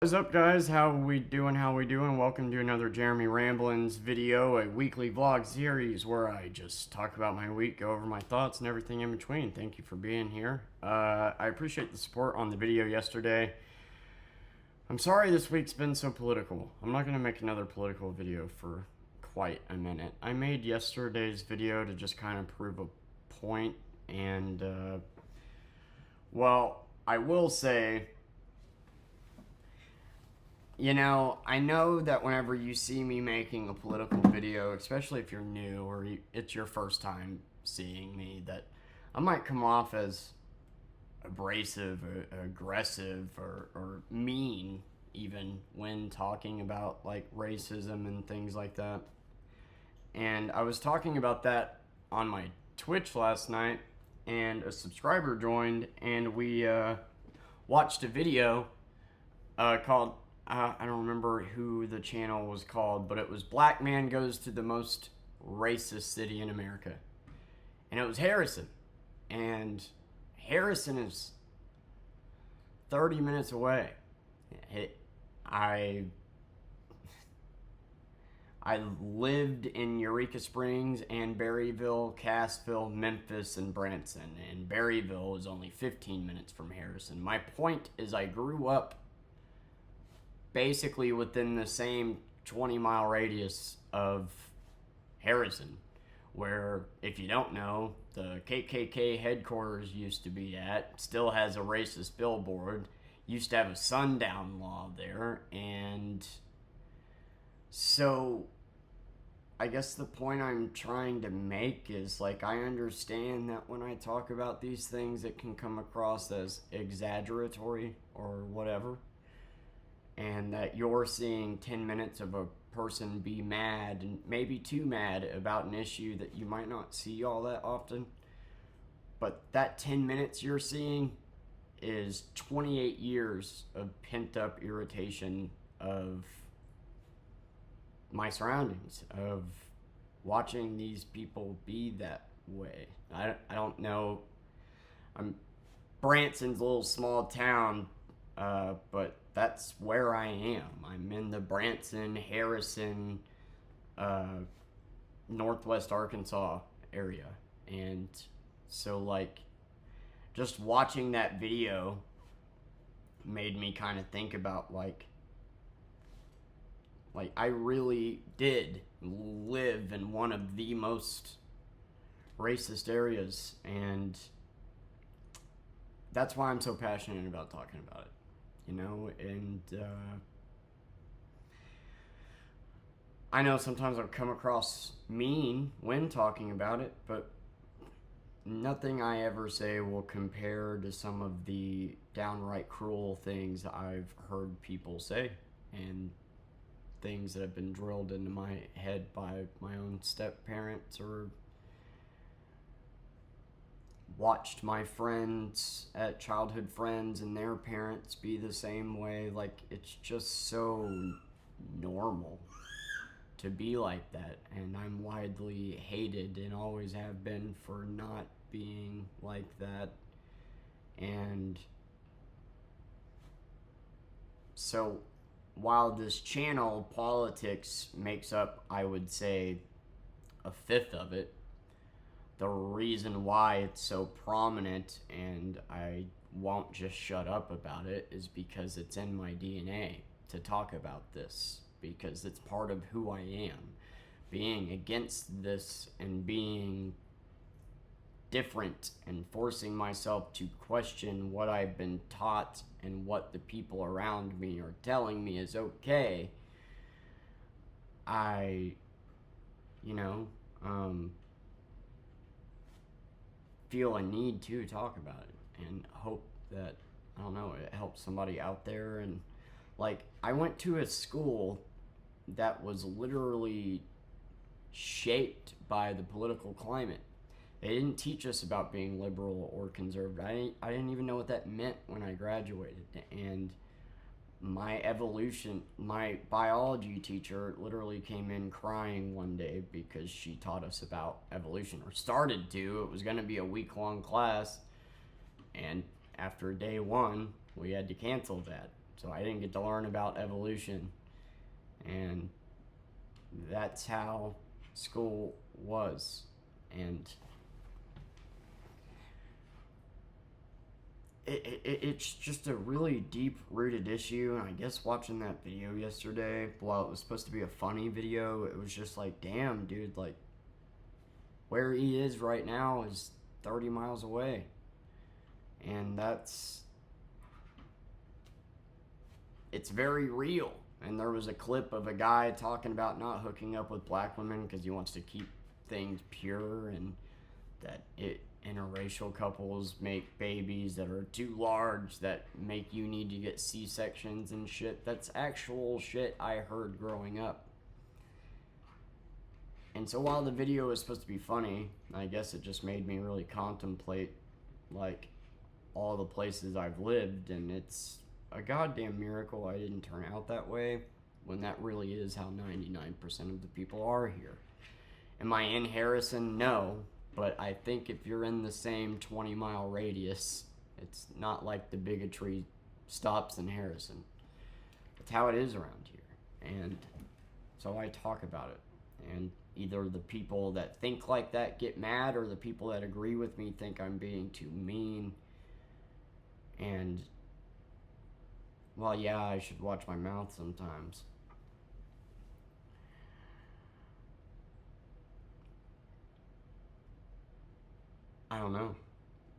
What's up, guys? How we doing? Welcome to another Jeremy Ramblins video, a weekly vlog series where I just talk about my week, go over my thoughts and everything in between. Thank you for being here. I appreciate the support on the video yesterday. I'm sorry this week's been so political. I'm not going to make another political video for quite a minute. I made yesterday's video to just kind of prove a point, and, well, I will say, I know that whenever you see me making a political video, especially if you're new or it's your first time seeing me, that I might come off as abrasive, or aggressive, or mean, even when talking about like racism and things like that. And I was talking about that on my Twitch last night, and a subscriber joined, and we watched a video called, I don't remember who the channel was called, but it was Black Man Goes to the Most Racist City in America. And it was Harrison. And Harrison is 30 minutes away. I lived in Eureka Springs and Berryville, Cassville, Memphis, and Branson. And Berryville is only 15 minutes from Harrison. My point is I grew up basically within the same 20-mile radius of Harrison, where, if you don't know, the KKK headquarters used to be at, still has a racist billboard, used to have a sundown law there, and so I guess the point I'm trying to make is, like, I understand that when I talk about these things, it can come across as exaggeratory or whatever, and that you're seeing 10 minutes of a person be mad, and maybe too mad, about an issue that you might not see all that often. But that 10 minutes you're seeing is 28 years of pent-up irritation of my surroundings, of watching these people be that way. I don't know. Branson's a little small town, but that's where I am. I'm in the Branson, Harrison, Northwest Arkansas area. And so, like, just watching that video made me kind of think about, like, I really did live in one of the most racist areas, and that's why I'm so passionate about talking about it. And I know sometimes I've come across mean when talking about it, but nothing I ever say will compare to some of the downright cruel things I've heard people say, and things that have been drilled into my head by my own step-parents, or watched my friends, childhood friends, and their parents be the same way. Like, it's just so normal to be like that, and I'm widely hated and always have been for not being like that. And so while this channel, politics, makes up, I would say, a fifth of it, the reason why it's so prominent and I won't just shut up about it is because it's in my DNA to talk about this, because it's part of who I am. Being against this and being different and forcing myself to question what I've been taught and what the people around me are telling me is okay, I, feel a need to talk about it and hope that, I don't know, it helps somebody out there. And, like, I went to a school that was literally shaped by the political climate. They didn't teach us about being liberal or conservative. I didn't even know what that meant when I graduated. And my biology teacher literally came in crying one day because she taught us about evolution, or started to. It was going to be a week-long class, and after day one, we had to cancel that. So I didn't get to learn about evolution. And that's how school was. And it's just a really deep-rooted issue. And I guess watching that video yesterday, while it was supposed to be a funny video, it was just like, damn, dude, like, where he is right now is 30 miles away. And it's very real. And there was a clip of a guy talking about not hooking up with black women because he wants to keep things pure, and that interracial couples make babies that are too large that make you need to get C-sections and shit. That's actual shit I heard growing up. And so while the video was supposed to be funny, I guess it just made me really contemplate, like, all the places I've lived, and it's a goddamn miracle I didn't turn out that way, when that really is how 99% of the people are here. Am I in Harrison? No. But I think if you're in the same 20-mile radius, it's not like the bigotry stops in Harrison. It's how it is around here. And so I talk about it. And either the people that think like that get mad, or the people that agree with me think I'm being too mean. And, well, yeah, I should watch my mouth sometimes. I don't know.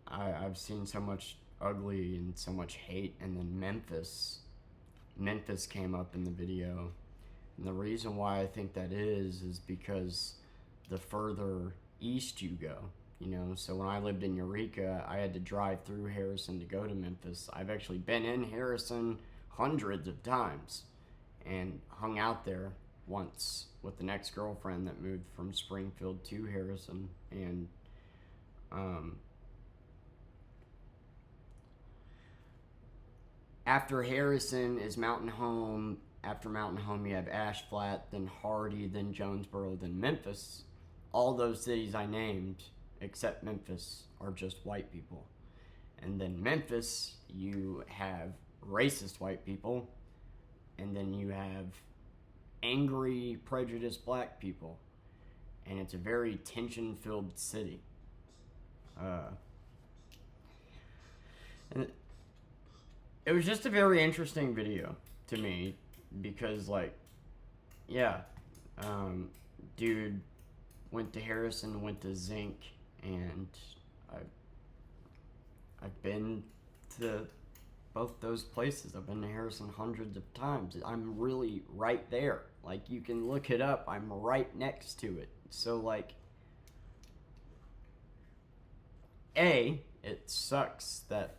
I've seen so much ugly and so much hate, and then Memphis came up in the video. And the reason why I think that is because the further east you go, so when I lived in Eureka, I had to drive through Harrison to go to Memphis. I've actually been in Harrison hundreds of times and hung out there once with an ex-girlfriend that moved from Springfield to Harrison. And after Harrison is Mountain Home. After Mountain Home, you have Ash Flat, then Hardy, then Jonesboro, then Memphis. All those cities I named, except Memphis, are just white people. And then Memphis, you have racist white people, and then you have angry, prejudiced black people. And it's a very tension-filled city. And it was just a very interesting video to me, because, like, yeah, dude went to Harrison, went to Zinc, and I've been to both those places. I've been to Harrison hundreds of times. I'm really right there. Like, you can look it up. I'm right next to it. So, like, it sucks that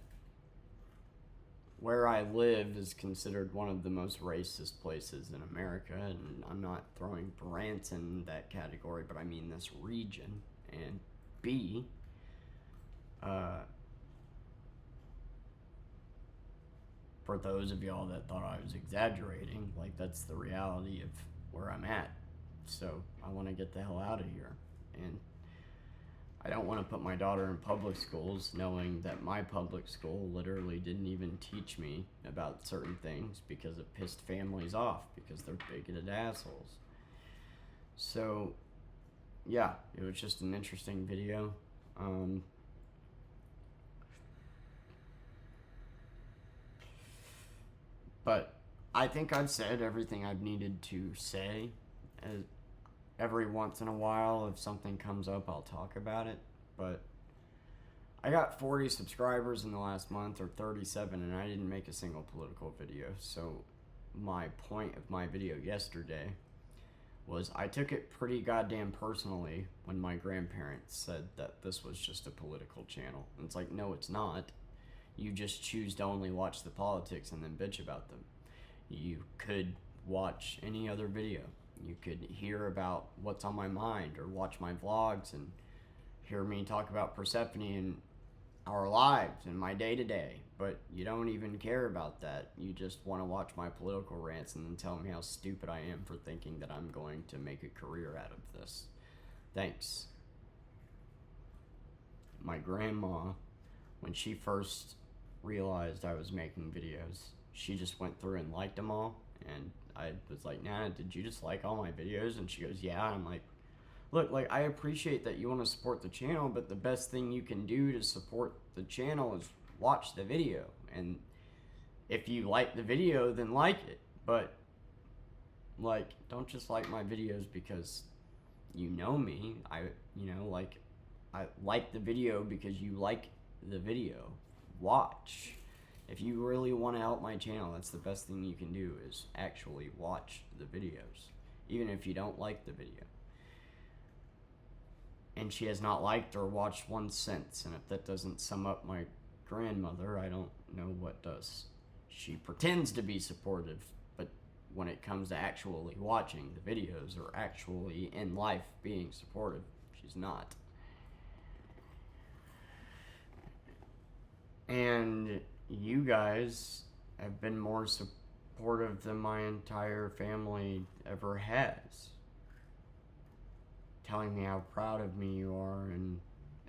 where I live is considered one of the most racist places in America, and I'm not throwing Branson in that category, but I mean this region. And B, for those of y'all that thought I was exaggerating, like, that's the reality of where I'm at. So I want to get the hell out of here. And I don't want to put my daughter in public schools knowing that my public school literally didn't even teach me about certain things because it pissed families off because they're bigoted assholes. So, yeah, it was just an interesting video. But I think I've said everything I've needed to say. Every once in a while, if something comes up, I'll talk about it. But I got 40 subscribers in the last month, or 37, and I didn't make a single political video. So my point of my video yesterday was I took it pretty goddamn personally when my grandparents said that this was just a political channel. And it's like, no, it's not. You just choose to only watch the politics and then bitch about them. You could watch any other video. You could hear about what's on my mind, or watch my vlogs and hear me talk about Persephone and our lives and my day-to-day. But you don't even care about that. You just want to watch my political rants and then tell me how stupid I am for thinking that I'm going to make a career out of this. Thanks. My grandma, when she first realized I was making videos, she just went through and liked them all. And I was like, Nana, did you just like all my videos? And she goes, yeah. I'm like, look, like, I appreciate that you want to support the channel, but the best thing you can do to support the channel is watch the video. And if you like the video, then like it. But, like, don't just like my videos because you know me. I like the video because you like the video. Watch. If you really want to help my channel, that's the best thing you can do, is actually watch the videos, even if you don't like the video. And she has not liked or watched one since, and if that doesn't sum up my grandmother, I don't know what does. She pretends to be supportive, but when it comes to actually watching the videos or actually in life being supportive, she's not. And you guys have been more supportive than my entire family ever has. Telling me how proud of me you are, and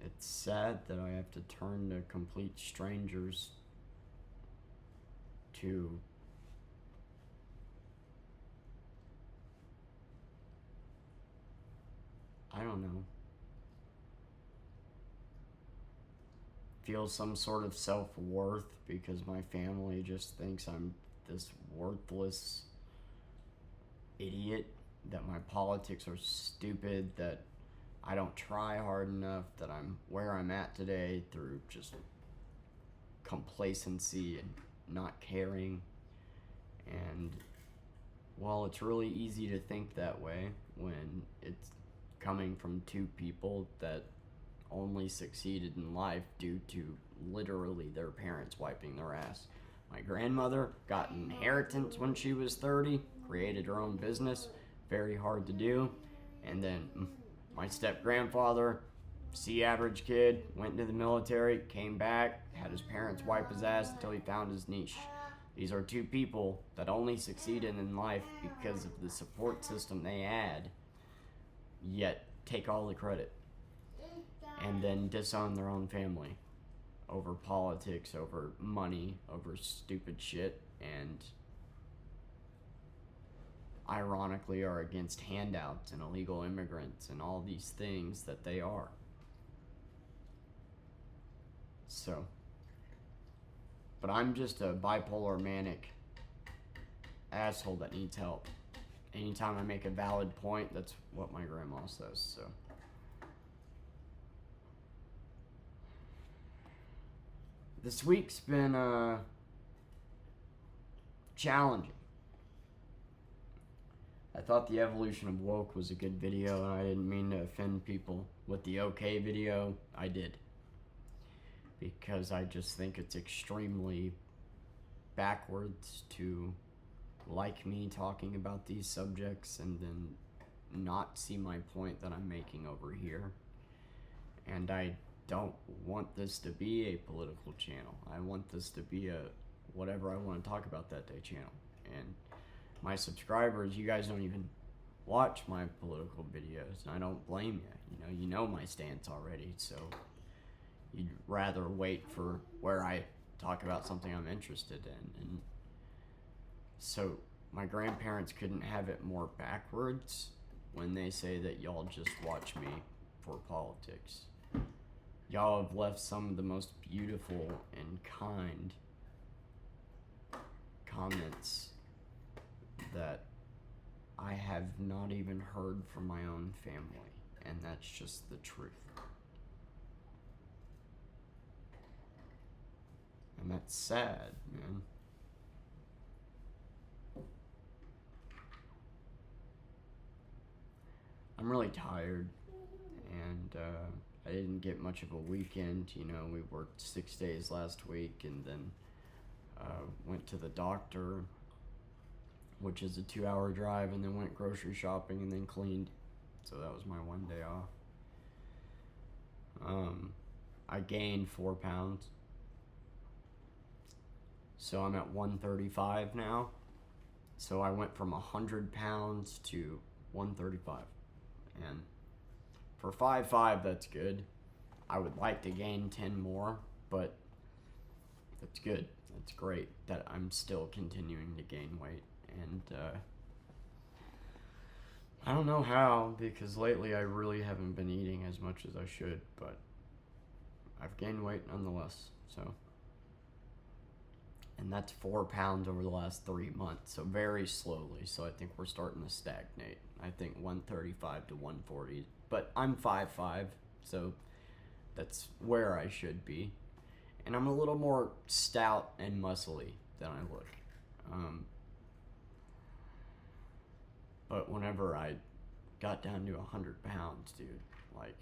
it's sad that I have to turn to complete strangers to I don't know, feel some sort of self-worth because my family just thinks I'm this worthless idiot, that my politics are stupid, that I don't try hard enough, that I'm where I'm at today through just complacency and not caring. And, well, it's really easy to think that way when it's coming from two people that only succeeded in life due to literally their parents wiping their ass. My grandmother got an inheritance when she was 30, created her own business, very hard to do. And then my step-grandfather, C-average kid, went into the military, came back, had his parents wipe his ass until he found his niche. These are two people that only succeeded in life because of the support system they had, yet take all the credit. And then disown their own family over politics, over money, over stupid shit, and ironically are against handouts and illegal immigrants and all these things that they are. So, but I'm just a bipolar manic asshole that needs help. Anytime I make a valid point, that's what my grandma says, so. This week's been challenging. I thought the evolution of woke was a good video, and I didn't mean to offend people. With the okay video, I did. Because I just think it's extremely backwards to like me talking about these subjects and then not see my point that I'm making over here. And I don't want this to be a political channel. I want this to be a whatever I want to talk about that day channel. And my subscribers, you guys don't even watch my political videos, and I don't blame you. You know my stance already, so you'd rather wait for where I talk about something I'm interested in. And so my grandparents couldn't have it more backwards when they say that y'all just watch me for politics. Y'all have left some of the most beautiful and kind comments that I have not even heard from my own family, and that's just the truth. And that's sad, man. I'm really tired, and I didn't get much of a weekend. We worked 6 days last week, and then went to the doctor, which is a 2-hour drive, and then went grocery shopping, and then cleaned. So that was my one day off. I gained 4 pounds. So I'm at 135 now. So I went from 100 pounds to 135. And for 5'5", that's good. I would like to gain 10 more, but that's good. it's great that I'm still continuing to gain weight. And I don't know how, because lately I really haven't been eating as much as I should, but I've gained weight nonetheless. So, and that's 4 pounds over the last 3 months, so very slowly. So I think we're starting to stagnate. I think 135 to 140, but I'm 5'5", so that's where I should be. And I'm a little more stout and muscly than I look. But whenever I got down to 100 pounds, dude, like,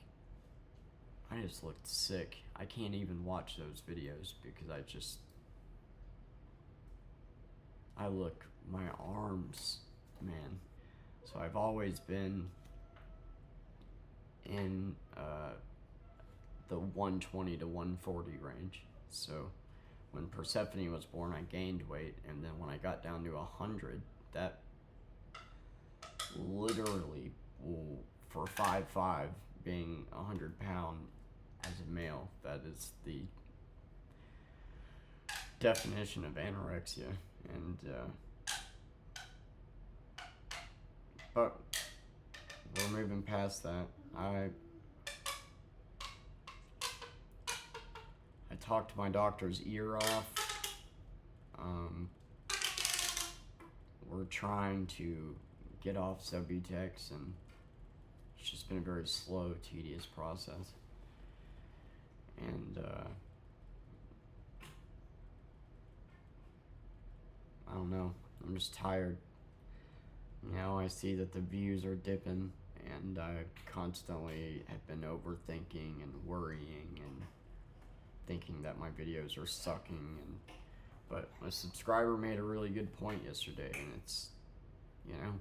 I just looked sick. I can't even watch those videos because I look, my arms, man. So I've always been in the 120 to 140 range. So when Persephone was born, I gained weight, and then when I got down to 100, that literally, for 5'5", being 100 pound as a male, that is the definition of anorexia. And but we're moving past that. I talked my doctor's ear off. We're trying to get off Subutex, and it's just been a very slow, tedious process. And I don't know. I'm just tired. You know, I see that the views are dipping, and I constantly have been overthinking and worrying and thinking that my videos are sucking. But a subscriber made a really good point yesterday, and it's, you know,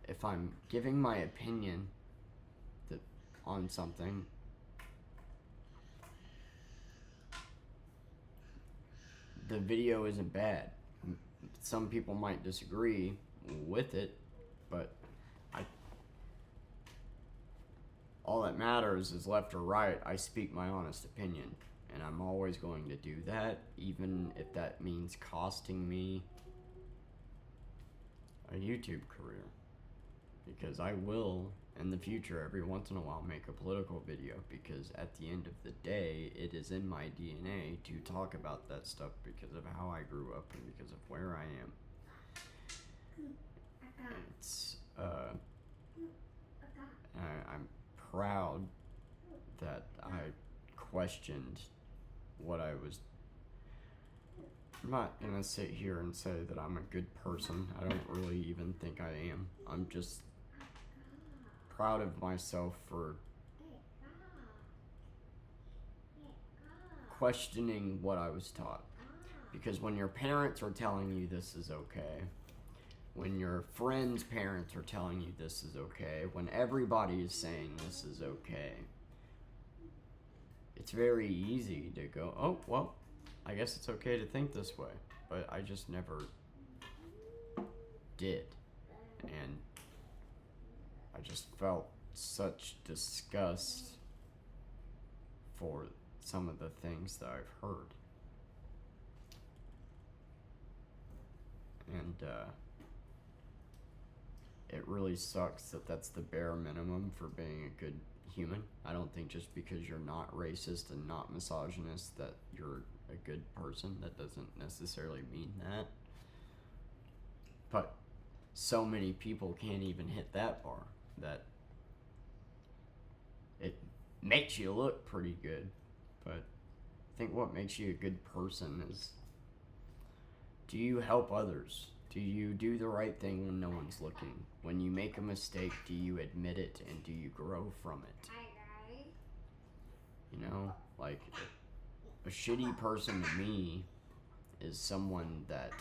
if I'm giving my opinion on something, the video isn't bad. Some people might disagree with it, but all that matters is left or right. I speak my honest opinion, and I'm always going to do that, even if that means costing me a YouTube career. Because I will, in the future, every once in a while, make a political video, because at the end of the day, it is in my DNA to talk about that stuff because of how I grew up and because of where I am. It's, I'm proud that I questioned what I was. I'm not gonna sit here and say that I'm a good person. I don't really even think I am. I'm just proud of myself for questioning what I was taught. Because when your parents are telling you this is okay, when your friends' parents are telling you this is okay, when everybody is saying this is okay, it's very easy to go, oh, well, I guess it's okay to think this way. But I just never did. And I just felt such disgust for some of the things that I've heard. And it really sucks that that's the bare minimum for being a good human. I don't think just because you're not racist and not misogynist that you're a good person. That doesn't necessarily mean that. But so many people can't even hit that bar, that it makes you look pretty good. But I think what makes you a good person is, do you help others? Do you do the right thing when no one's looking? When you make a mistake, do you admit it and do you grow from it? You know, like, a shitty person to me is someone that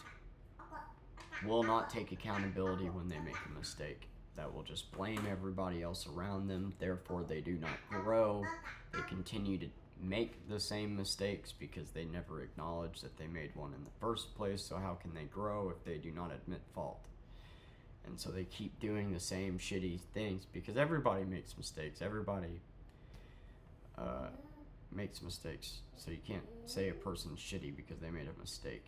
will not take accountability when they make a mistake, that will just blame everybody else around them, therefore they do not grow. They continue to make the same mistakes because they never acknowledge that they made one in the first place, so how can they grow if they do not admit fault? And so they keep doing the same shitty things because everybody makes mistakes. Everybody makes mistakes. So you can't say a person's shitty because they made a mistake.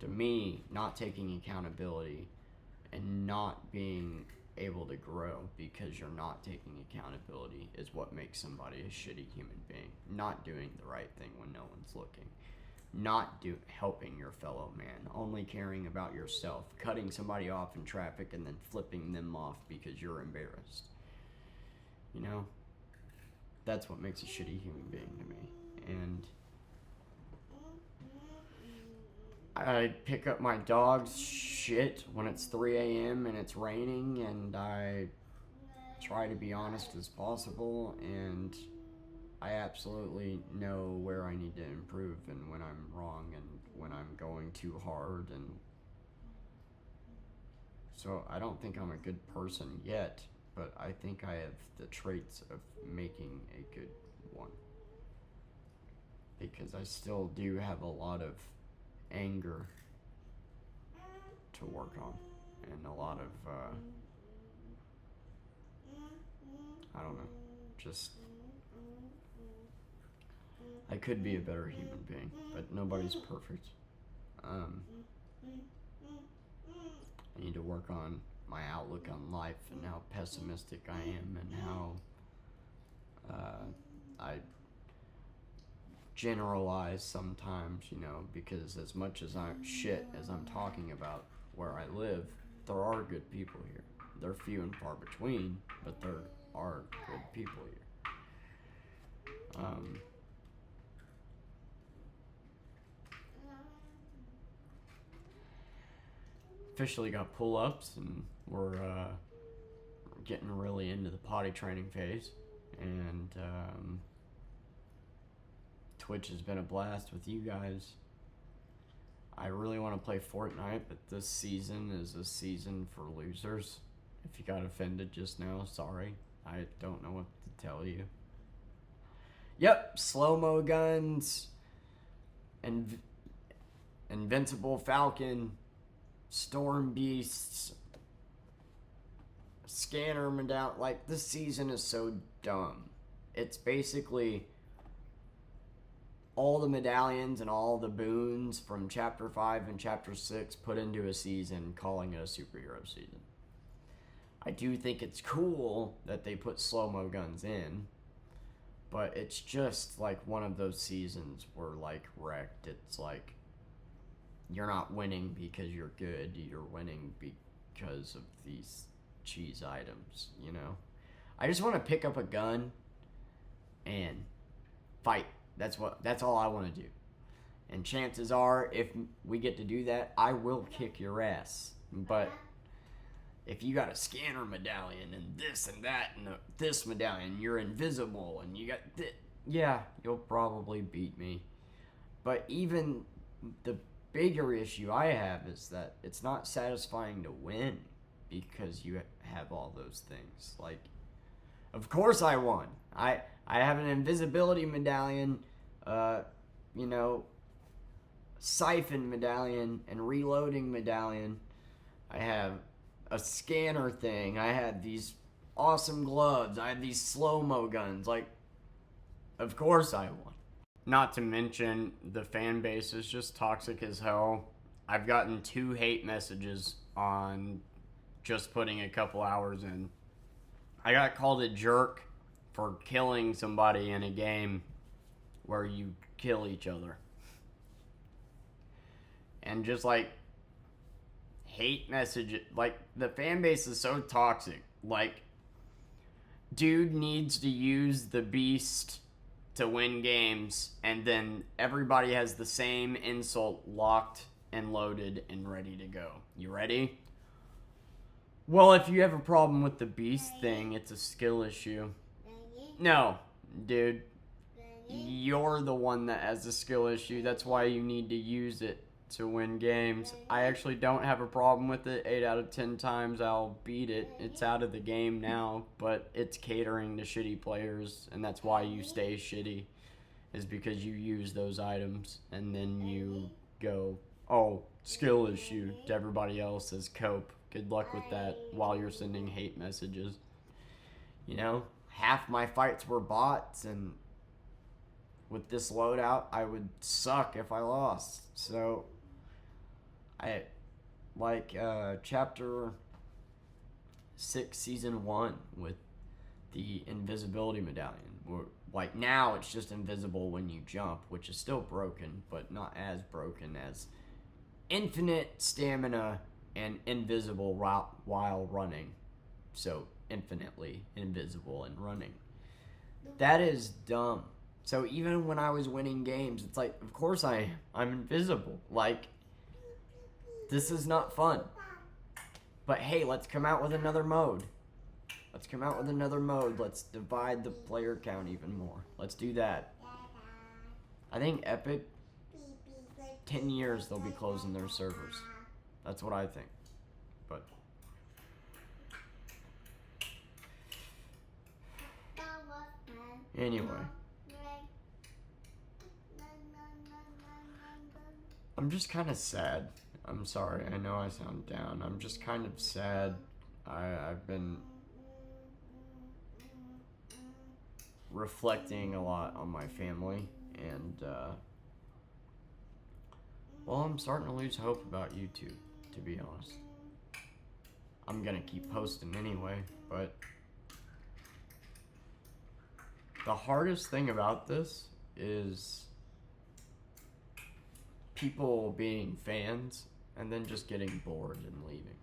To me, not taking accountability and not being able to grow because you're not taking accountability is what makes somebody a shitty human being. Not doing the right thing when no one's looking. Not helping your fellow man. Only caring about yourself. Cutting somebody off in traffic and then flipping them off because you're embarrassed. You know? That's what makes a shitty human being to me. And I pick up my dog's shit when it's 3 a.m. and it's raining, and I try to be honest as possible, and I absolutely know where I need to improve and when I'm wrong and when I'm going too hard. And so I don't think I'm a good person yet, but I think I have the traits of making a good one. Because I still do have a lot of anger to work on, and a lot of I don't know, just I could be a better human being, but nobody's perfect. I need to work on my outlook on life and how pessimistic I am, and how I generalize sometimes, you know, because as much as I'm talking about where I live, there are good people here. They're few and far between, but there are good people here. Officially got pull-ups, and we're getting really into the potty training phase, and Twitch has been a blast with you guys. I really want to play Fortnite, but this season is a season for losers. If you got offended just now, sorry. I don't know what to tell you. Yep, slow-mo guns, and Invincible Falcon, Storm Beasts, Scanner Medallion. Like, this season is so dumb. It's basically all the medallions and all the boons from Chapter 5 and Chapter 6 put into a season, calling it a superhero season. I do think it's cool that they put slow-mo guns in, but it's just like one of those seasons where, like, wrecked. It's like, you're not winning because you're good, you're winning because of these cheese items, you know? I just want to pick up a gun and fight. That's all I want to do. And chances are, if we get to do that, I will kick your ass. But if you got a scanner medallion and this and that and this medallion, you're invisible and you got this, yeah, you'll probably beat me. But even the bigger issue I have is that it's not satisfying to win because you have all those things. Like, of course I won. I have an invisibility medallion, you know, siphon medallion and reloading medallion. I have a scanner thing. I had these awesome gloves. I had these slow-mo guns. Like, of course I won. Not to mention, the fan base is just toxic as hell. I've gotten 2 hate messages on just putting a couple hours in. I got called a jerk for killing somebody in a game where you kill each other. And just like hate message, like the fan base is so toxic. Like, dude needs to use the beast to win games, and then everybody has the same insult locked and loaded and ready to go. You ready? Well, if you have a problem with the beast thing, it's a skill issue. No, dude. You're the one that has the skill issue. That's why you need to use it to win games. I actually don't have a problem with it. 8 out of 10 times I'll beat it. It's out of the game now, but it's catering to shitty players, and that's why you stay shitty, is because you use those items, and then you go, oh, skill issue to everybody else as cope. Good luck with that while you're sending hate messages. You know, half my fights were bots, and with this loadout, I would suck if I lost. So, I like chapter 6, season 1 with the invisibility medallion. Like now, it's just invisible when you jump, which is still broken, but not as broken as infinite stamina and invisible while running. So infinitely invisible and running. That is dumb. So even when I was winning games, it's like, of course I'm invisible. Like, this is not fun. But hey, let's come out with another mode. Let's come out with another mode. Let's divide the player count even more. Let's do that. I think Epic, 10 years they'll be closing their servers. That's what I think. But anyway, I'm just kind of sad. I'm sorry, I know I sound down. I'm just kind of sad. I've been reflecting a lot on my family, and well, I'm starting to lose hope about YouTube, to be honest. I'm gonna keep posting anyway, but the hardest thing about this is people being fans and then just getting bored and leaving,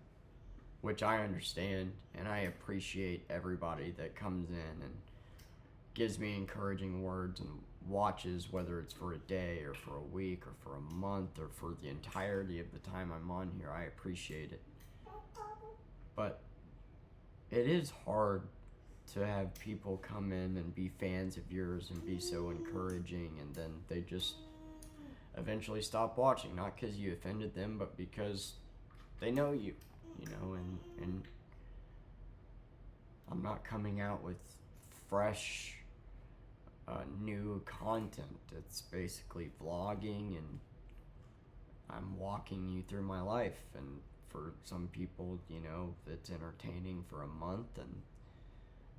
which I understand, and I appreciate everybody that comes in and gives me encouraging words and watches, whether it's for a day or for a week or for a month or for the entirety of the time I'm on here. I appreciate it. But it is hard to have people come in and be fans of yours and be so encouraging, and then they just eventually stop watching, not because you offended them, but because they know you, and I'm not coming out with fresh new content. It's basically vlogging, and I'm walking you through my life, and for some people, it's entertaining for a month, and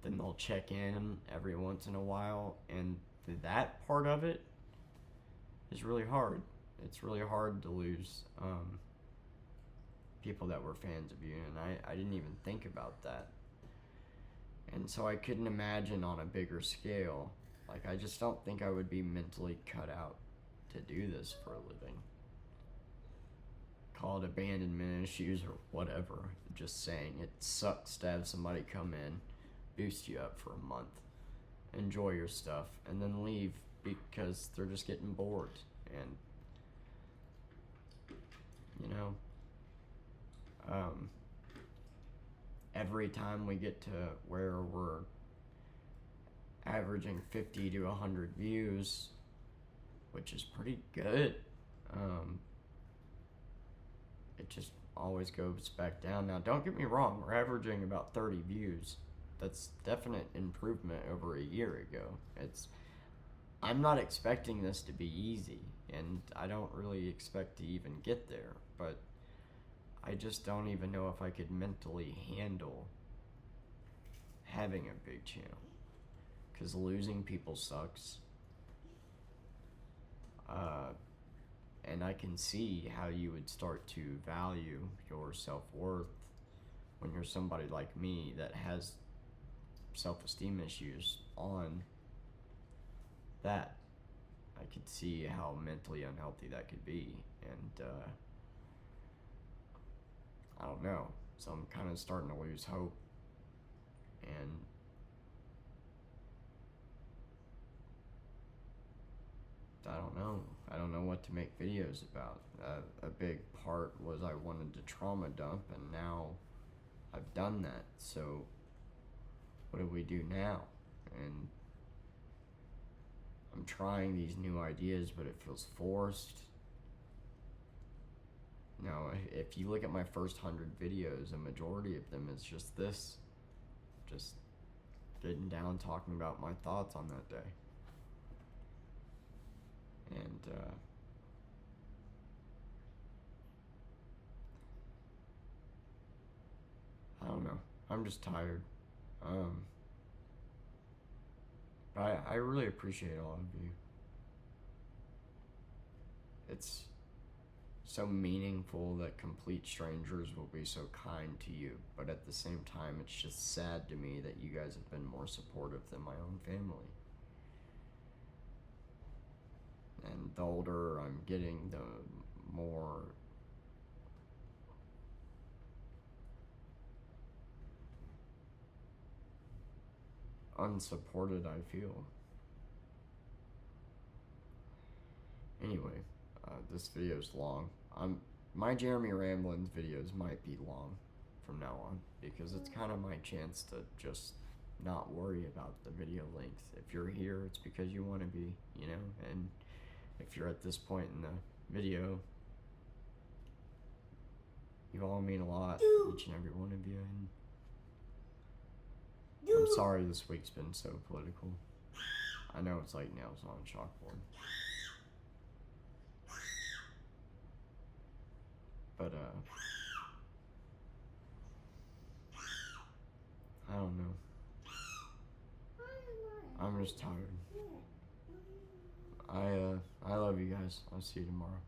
then they'll check in every once in a while, and that part of it is really hard. It's really hard to lose people that were fans of you, and I didn't even think about that. And so I couldn't imagine on a bigger scale. Like, I just don't think I would be mentally cut out to do this for a living. Call it abandonment issues or whatever. Just saying, it sucks to have somebody come in, boost you up for a month, enjoy your stuff, and then leave because they're just getting bored. And every time we get to where we're averaging 50 to 100 views, which is pretty good, it just always goes back down. Now, don't get me wrong, we're averaging about 30 views. That's definite improvement over a year ago. I'm not expecting this to be easy, and I don't really expect to even get there, but I just don't even know if I could mentally handle having a big channel, because losing people sucks. And I can see how you would start to value your self-worth when you're somebody like me that has self-esteem issues on that. I could see how mentally unhealthy that could be, and I don't know. So I'm kind of starting to lose hope, and I don't know. I don't know what to make videos about. A big part was I wanted to trauma dump, and now I've done that. So what do we do now? And I'm trying these new ideas, but it feels forced. Now, if you look at my first 100 videos, a majority of them is just this. Just getting down, talking about my thoughts on that day. And I don't know. I'm just tired. But I really appreciate all of you. it's so meaningful that complete strangers will be so kind to you, but at the same time, it's just sad to me that you guys have been more supportive than my own family. And the older I'm getting, the more unsupported I feel. Anyway, this video's long. My Jeremy Ramblins videos might be long from now on, because it's kind of my chance to just not worry about the video length. If you're here, it's because you want to be, you know, and if you're at this point in the video, you all mean a lot, each and every one of you, and I'm sorry this week's been so political. I know it's like nails on a chalkboard. But, I don't know. I'm just tired. I love you guys. I'll see you tomorrow.